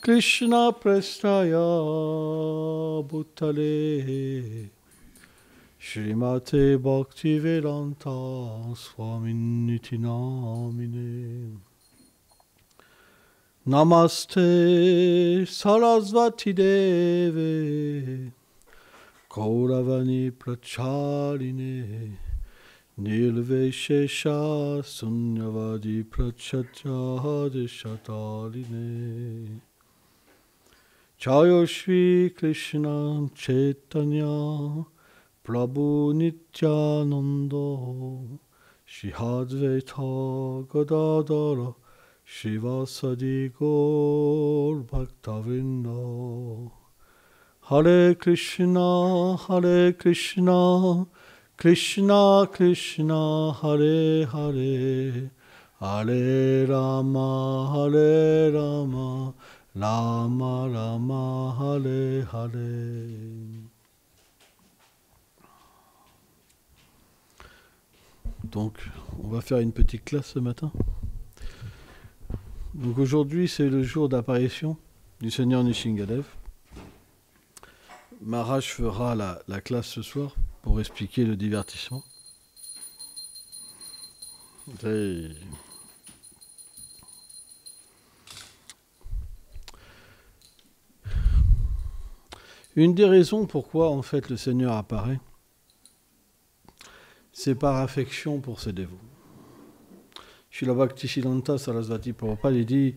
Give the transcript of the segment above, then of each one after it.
Krishna Prestaya Bhutale Srimate Bhaktivedanta Swaminiti Namine Namaste Sarasvati Deve Kauravani Pracharine Nirveshesha Sunyavadi Prachachadi Shataline Chayo Shri Krishna Chaitanya Prabhu Nityananda Shri Advaita Gadadara Shivasadi Gaur Bhaktavinda Hare Krishna Krishna Krishna Hare Hare Hare Rama Rama Rama Hare Hare. Donc, on va faire une petite classe ce matin. Donc aujourd'hui, c'est le jour d'apparition du Seigneur Nishingadev. Maharaj fera la classe ce soir pour expliquer le divertissement. Une des raisons pourquoi en fait le Seigneur apparaît, c'est par affection pour ses dévots. Srila Bhaktisiddhanta Sarasvati Prabhupada dit,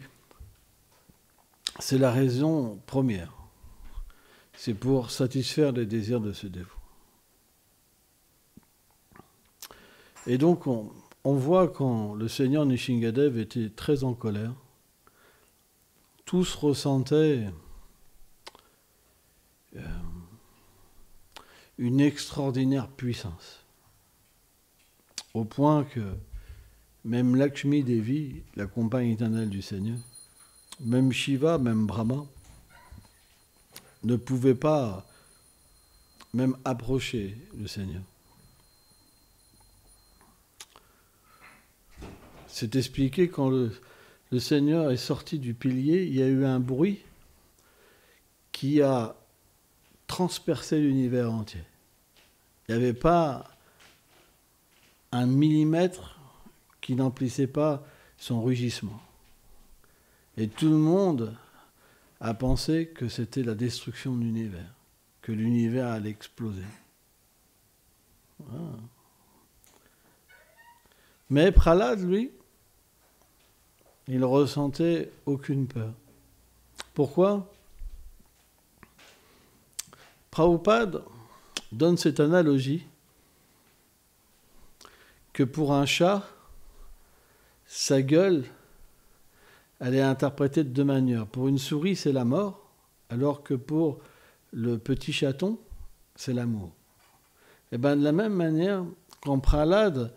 c'est la raison première. C'est pour satisfaire les désirs de ce dévot. Et donc, on voit quand le Seigneur Nishingadev était très en colère, tous ressentaient une extraordinaire puissance. Au point que même Lakshmi Devi, la compagne éternelle du Seigneur, même Shiva, même Brahma, ne pouvaient pas même approcher le Seigneur. C'est expliqué quand le Seigneur est sorti du pilier, il y a eu un bruit qui a transpercé l'univers entier. Il n'y avait pas un millimètre qui n'emplissait pas son rugissement. Et tout le monde a pensé que c'était la destruction de l'univers, que l'univers allait exploser. Voilà. Mais Prahlad, lui, il ressentait aucune peur. Pourquoi ? Prabhupada donne cette analogie que pour un chat, sa gueule, elle est interprétée de deux manières. Pour une souris, c'est la mort, alors que pour le petit chaton, c'est l'amour. Et bien de la même manière, quand Prahlad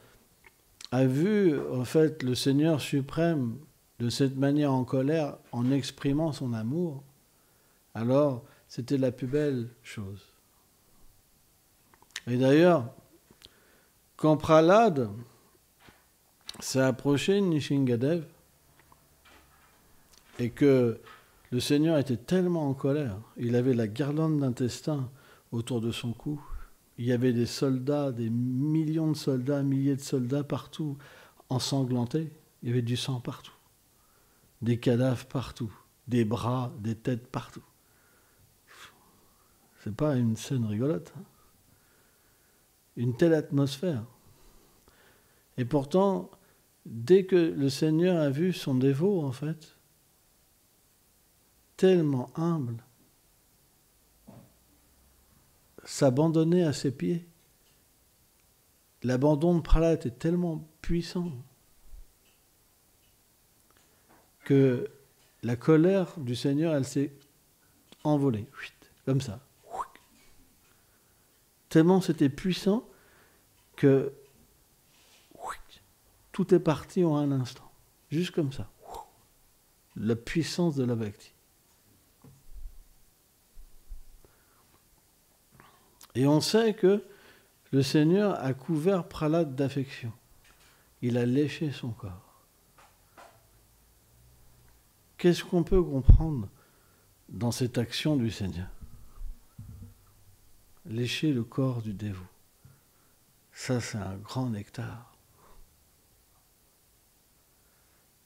a vu en fait le Seigneur suprême de cette manière en colère, en exprimant son amour, alors c'était la plus belle chose. Et d'ailleurs, quand Prahlad s'est approché de Nishingadev et que le Seigneur était tellement en colère, il avait la guirlande d'intestin autour de son cou, il y avait des soldats, des millions de soldats, milliers de soldats partout, ensanglantés, il y avait du sang partout, des cadavres partout, des bras, des têtes partout. C'est pas une scène rigolote, hein. Une telle atmosphère. Et pourtant, dès que le Seigneur a vu son dévot, en fait, tellement humble, s'abandonner à ses pieds, l'abandon de Prahlad est tellement puissant que la colère du Seigneur, elle s'est envolée, comme ça. Tellement c'était puissant que tout est parti en un instant. Juste comme ça. La puissance de la bhakti. Et on sait que le Seigneur a couvert Prahlad d'affection. Il a léché son corps. Qu'est-ce qu'on peut comprendre dans cette action du Seigneur. Lécher le corps du dévot. Ça, c'est un grand nectar.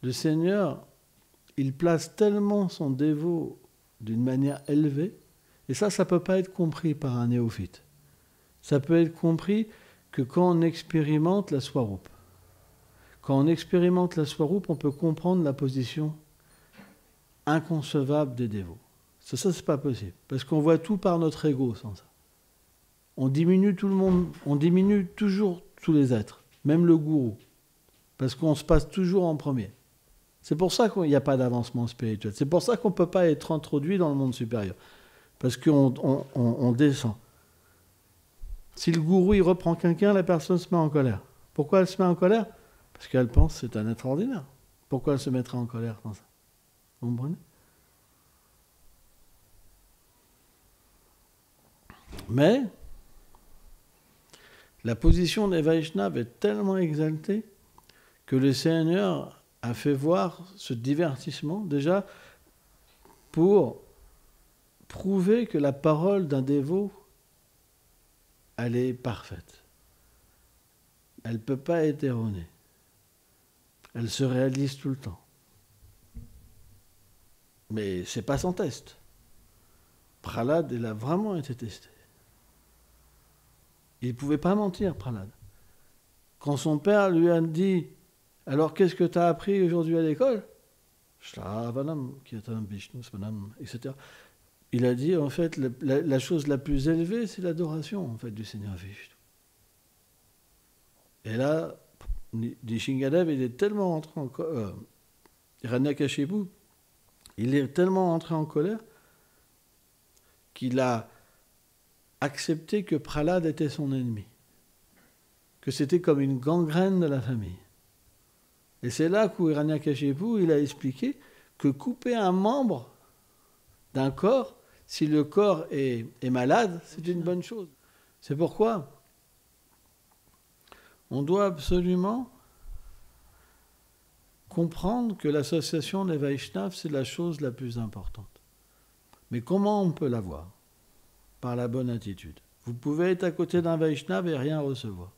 Le Seigneur, il place tellement son dévot d'une manière élevée, et ça ne peut pas être compris par un néophyte. Ça peut être compris que quand on expérimente la Swarup. Quand on expérimente la Swarup, on peut comprendre la position inconcevable des dévots. Ça, c'est pas possible, parce qu'on voit tout par notre ego sans ça. On diminue tout le monde, on diminue toujours tous les êtres, même le gourou, parce qu'on se passe toujours en premier. C'est pour ça qu'il n'y a pas d'avancement spirituel. C'est pour ça qu'on ne peut pas être introduit dans le monde supérieur, parce qu'on descend. Si le gourou il reprend quelqu'un, la personne se met en colère. Pourquoi elle se met en colère? Parce qu'elle pense que c'est un être ordinaire. Pourquoi elle se mettrait en colère dans ça? Vous comprenez? Mais la position des Vaishnavas est tellement exaltée que le Seigneur a fait voir ce divertissement déjà pour prouver que la parole d'un dévot, elle est parfaite. Elle ne peut pas être erronée. Elle se réalise tout le temps. Mais ce n'est pas sans test. Prahlad, il a vraiment été testé. Il ne pouvait pas mentir, Prahlad. Quand son père lui a dit « Alors, qu'est-ce que tu as appris aujourd'hui à l'école ?» etc. Il a dit, en fait, la chose la plus élevée, c'est l'adoration, en fait, du Seigneur Vishnu. Et là, Nishingadev, il est tellement entré en colère, Hiranyakashipu, il est tellement entré en colère qu'il a accepté que Prahlad était son ennemi, que c'était comme une gangrène de la famille. Et c'est là qu'où Hiranyakashipu, il a expliqué que couper un membre d'un corps, si le corps est malade, c'est une bonne chose. C'est pourquoi on doit absolument comprendre que l'association des Vaishnavas, c'est la chose la plus importante. Mais comment on peut l'avoir? Par la bonne attitude. Vous pouvez être à côté d'un Vaishnava et rien recevoir.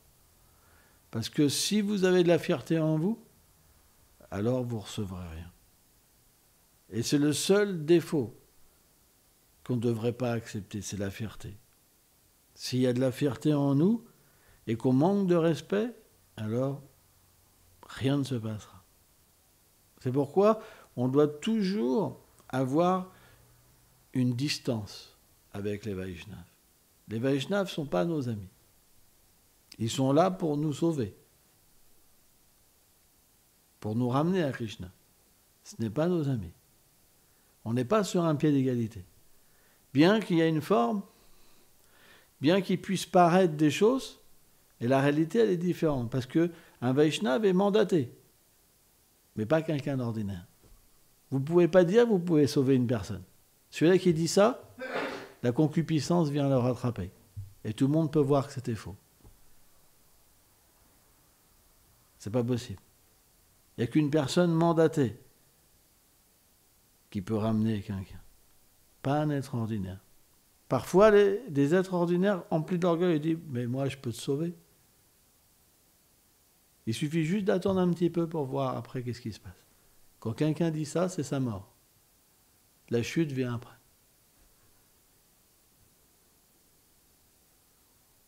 Parce que si vous avez de la fierté en vous, alors vous ne recevrez rien. Et c'est le seul défaut qu'on ne devrait pas accepter, c'est la fierté. S'il y a de la fierté en nous et qu'on manque de respect, alors rien ne se passera. C'est pourquoi on doit toujours avoir une distance avec les Vaishnavas. Les Vaishnavas ne sont pas nos amis. Ils sont là pour nous sauver, pour nous ramener à Krishna. Ce n'est pas nos amis. On n'est pas sur un pied d'égalité. Bien qu'il y ait une forme, bien qu'il puisse paraître des choses, et la réalité, elle est différente. Parce qu'un Vaishnava est mandaté, mais pas quelqu'un d'ordinaire. Vous ne pouvez pas dire que vous pouvez sauver une personne. Celui-là qui dit ça, la concupiscence vient le rattraper. Et tout le monde peut voir que c'était faux. C'est pas possible. Il n'y a qu'une personne mandatée qui peut ramener quelqu'un. Pas un être ordinaire. Parfois, des êtres ordinaires emplis d'orgueil disent « Mais moi, je peux te sauver. » Il suffit juste d'attendre un petit peu pour voir après qu'est-ce qui se passe. Quand quelqu'un dit ça, c'est sa mort. La chute vient après.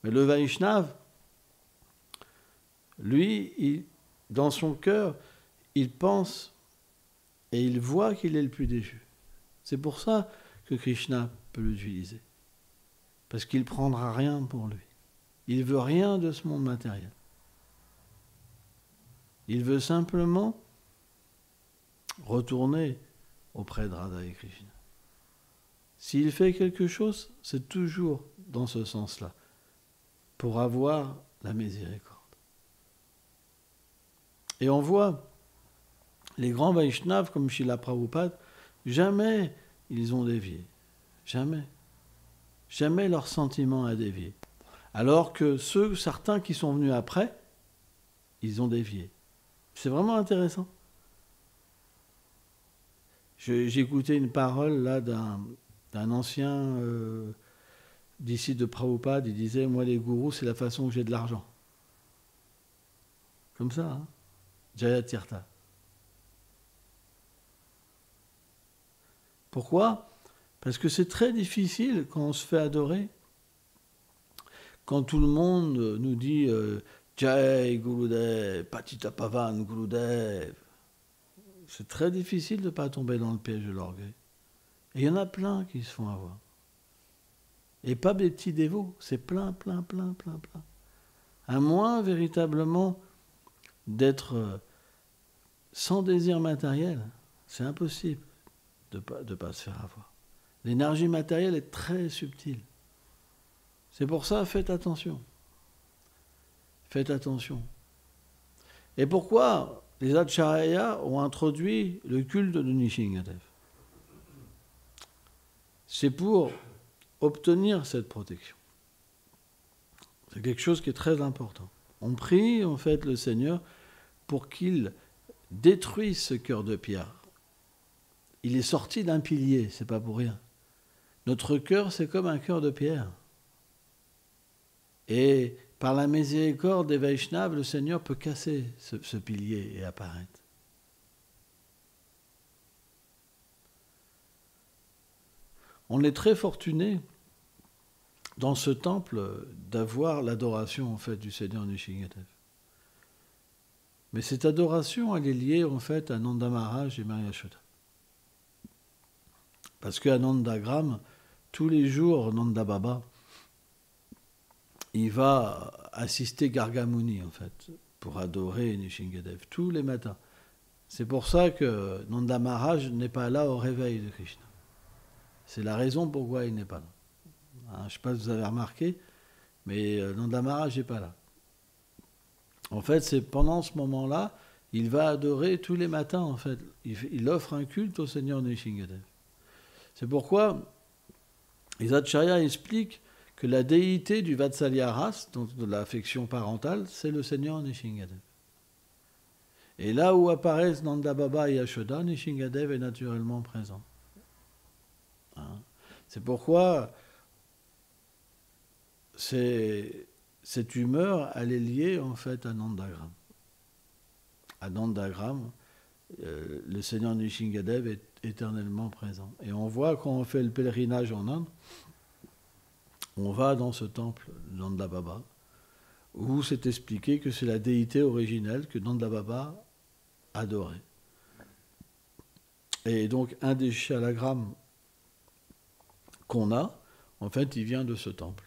Mais le Vaishnava, lui, dans son cœur, il pense et il voit qu'il est le plus déchu. C'est pour ça que Krishna peut l'utiliser. Parce qu'il ne prendra rien pour lui. Il ne veut rien de ce monde matériel. Il veut simplement retourner auprès de Radha et Krishna. S'il fait quelque chose, c'est toujours dans ce sens-là, pour avoir la miséricorde. Et on voit les grands Vaishnavas comme Srila Prabhupada, jamais ils ont dévié. Jamais. Jamais leur sentiment a dévié. Alors que certains qui sont venus après, ils ont dévié. C'est vraiment intéressant. J'ai écouté une parole là d'un ancien disciple de Prabhupada. Il disait, moi les gourous, c'est la façon que j'ai de l'argent. Comme ça, hein. Jaya Tirtha. Pourquoi? Parce que c'est très difficile quand on se fait adorer, quand tout le monde nous dit Jai Gurudev, Patita Pavan Gurudev. C'est très difficile de ne pas tomber dans le piège de l'orgueil. Et il y en a plein qui se font avoir. Et pas des petits dévots, c'est plein. À moins véritablement d'être sans désir matériel, c'est impossible de pas se faire avoir. L'énergie matérielle est très subtile. C'est pour ça, faites attention. Faites attention. Et pourquoi les Acharya ont introduit le culte de Nrsimhadev? C'est pour obtenir cette protection. C'est quelque chose qui est très important. On prie en fait le Seigneur pour qu'il détruise ce cœur de pierre. Il est sorti d'un pilier, c'est pas pour rien. Notre cœur, c'est comme un cœur de pierre. Et par la miséricorde des Vaishnavas, le Seigneur peut casser ce pilier et apparaître. On est très fortuné dans ce temple d'avoir l'adoration en fait du Seigneur Nrsimhadev. Mais cette adoration, elle est liée en fait à Nanda Maharaj et Maria Yashoda. Parce qu'à Nandagram, tous les jours, Nanda Baba, il va assister Gargamuni, en fait, pour adorer Nrsimhadev, tous les matins. C'est pour ça que Nanda Maharaj n'est pas là au réveil de Krishna. C'est la raison pourquoi il n'est pas là. Hein, je ne sais pas si vous avez remarqué, mais Nanda Maharaj n'est pas là. En fait, c'est pendant ce moment-là, il va adorer tous les matins, en fait. Il offre un culte au Seigneur Nrsimhadev. C'est pourquoi les Acharya expliquent que la déité du Vatsalya Ras, donc de l'affection parentale, c'est le Seigneur Nrsimhadev. Et là où apparaissent Nanda Baba et Yashoda, Nrsimhadev est naturellement présent. Hein? C'est pourquoi cette humeur, elle est liée en fait à Nandagram. À Nandagram, le Seigneur Nrsimhadev est éternellement présent. Et on voit quand on fait le pèlerinage en Inde, on va dans ce temple Nanda Baba, où c'est expliqué que c'est la déité originelle que Nanda Baba adorait. Et donc un des shalagrammes qu'on a, en fait, il vient de ce temple.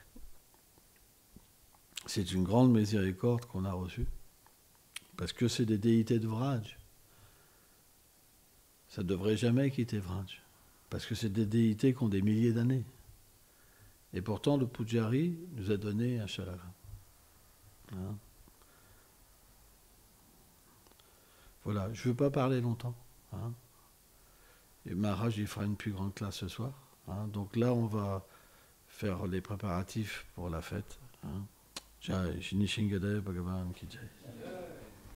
C'est une grande miséricorde qu'on a reçue, parce que c'est des déités de Vraj. Ça ne devrait jamais quitter Vraj, parce que c'est des déités qui ont des milliers d'années. Et pourtant, le Pujari nous a donné un shalagram. Hein? Voilà, je ne veux pas parler longtemps. Hein? Et Maharaj, il fera une plus grande classe ce soir. Hein? Donc là, on va faire les préparatifs pour la fête. Hein? Jai Nrsimhadev Bhagavan Ki Jai.